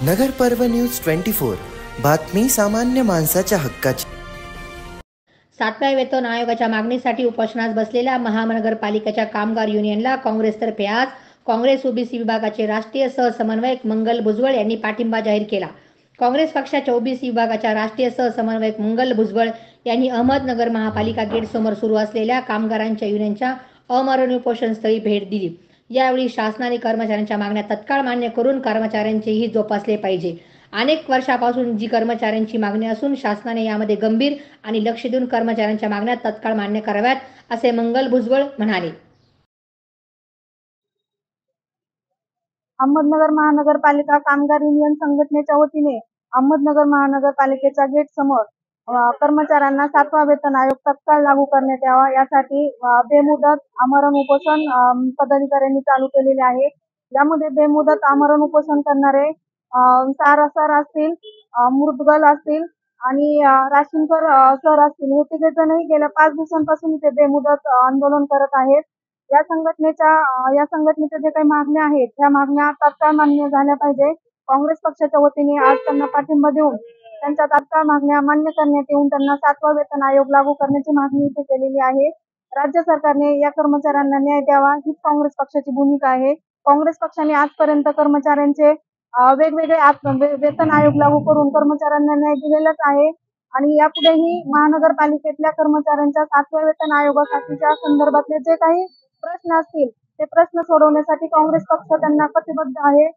नगर पर्व न्यूज 24 बातमी सामान्य माणसाच्या हक्काची। 7व्या वेतन आयोगाच्या मागणीसाठी उपोषणास बसलेल्या महानगरपालिकेच्या कामगार युनियनला काँग्रेसतर्फे आज काँग्रेस ओबीसी विभागाचे राष्ट्रीय सहसमन्वयक मंगल भुजबळ यांनी पाठिंबा जाहीर केला। काँग्रेस पक्षाच्या ओबीसी विभागाच्या राष्ट्रीय सहसमन्वयक मंगल भुजबळ यांनी अहमदनगर महापालिका गेट समोर सुरू असलेल्या कामगारांच्या युनियनच्या अमरण उपोषण स्थळी भेट दिली। यावेळी शासनाने कर्मचाऱ्यांच्या मागण्या तत्काळ मान्य करून कर्मचाऱ्यांचे हित जोपासले पाहिजे। अनेक वर्षापासून जी कर्मचाऱ्यांची मागणी असून शासनाने यामध्ये गंभीर आणि लक्ष देऊन कर्मचाऱ्यांच्या मागण्या तत्काळ मान्य कराव्यात, असे मंगल भुजबळ म्हणाले। अहमदनगर महानगरपालिका कामगार युनियन संघटनेच्या वतीने अहमदनगर महानगरपालिकेच्या गेट समोर कर्मचाऱ्यांना 7वा वेतन आयोग तत्काळ लागू करण्यात यावा यासाठी बेमुदत आमरण उपोषण पदाधिकाऱ्यांनी चालू केलेले आहे। यामध्ये बेमुदत आमरण उपोषण करणारे सर असतील, मुदगल असतील आणि राशीनकर सर असतील, हे तिघेजणही गेल्या 5 दिवसांपासून ते बेमुदत आंदोलन करत आहेत। या संघटनेच्या जे काही मागण्या आहेत त्या मागण्या तात्काळ मान्य झाल्या पाहिजे। काँग्रेस पक्षाच्या वतीने आज त्यांना पाठिंबा देऊन त्यांच्या तात्काळ मागण्या मान्य करण्यात येऊन त्यांना 7वा वेतन आयोग लागू करण्याची मागणी इथे केलेली आहे। राज्य सरकारने या कर्मचाऱ्यांना न्याय द्यावा हीच काँग्रेस पक्षाची भूमिका आहे। काँग्रेस पक्षाने आजपर्यंत कर्मचाऱ्यांचे वेगवेगळे वेतन आयोग लागू करून कर्मचाऱ्यांना न्याय दिलेलाच आहे आणि यापुढेही महानगरपालिकेतल्या कर्मचाऱ्यांच्या 7व्या वेतन आयोगासाठीच्या संदर्भातले जे काही प्रश्न असतील ते प्रश्न सोडवण्यासाठी काँग्रेस पक्ष त्यांना कटिबद्ध आहे।